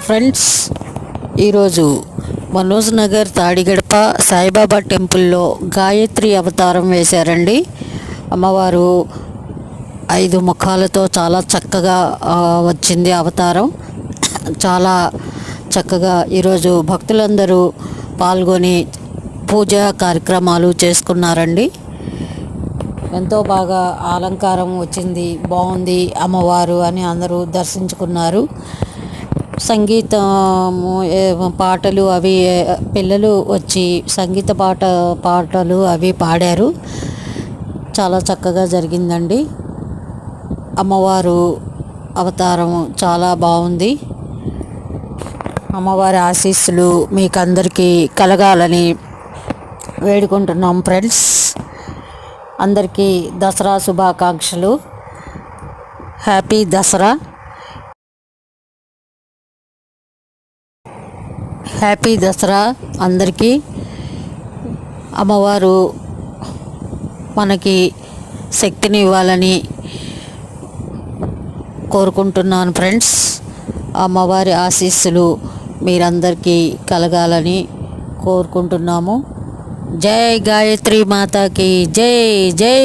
Friends, ఈరోజు మనోజ్ నగర్ తాడిగడప సాయిబాబా టెంపుల్లో గాయత్రి అవతారం వేశారండి. అమ్మవారు 5 ముఖాలతో చాలా చక్కగా వచ్చింది అవతారం. చాలా చక్కగా ఈరోజు భక్తులందరూ పాల్గొని పూజా కార్యక్రమాలు చేసుకున్నారండి. ఎంతో బాగా అలంకారం వచ్చింది, బాగుంది అమ్మవారు అని అందరూ దర్శించుకున్నారు. సంగీతము పాటలు అవి పిల్లలు వచ్చి సంగీత పాటలు అవి పాడారు. చాలా చక్కగా జరిగిందండి. అమ్మవారు అవతారం చాలా బాగుంది. అమ్మవారి ఆశీస్సులు మీకు అందరికీ కలగాలని వేడుకుంటున్నాం. ఫ్రెండ్స్, అందరికీ దసరా శుభాకాంక్షలు. హ్యాపీ దసరా. హ్యాపీ దసరా అందరికీ. అమ్మవారు మనకి శక్తిని ఇవ్వాలని కోరుకుంటున్నాను. ఫ్రెండ్స్, అమ్మవారి ఆశీస్సులు మీరందరికీ కలగాలని కోరుకుంటున్నాము. జై గాయత్రి మాతాకి జై. జై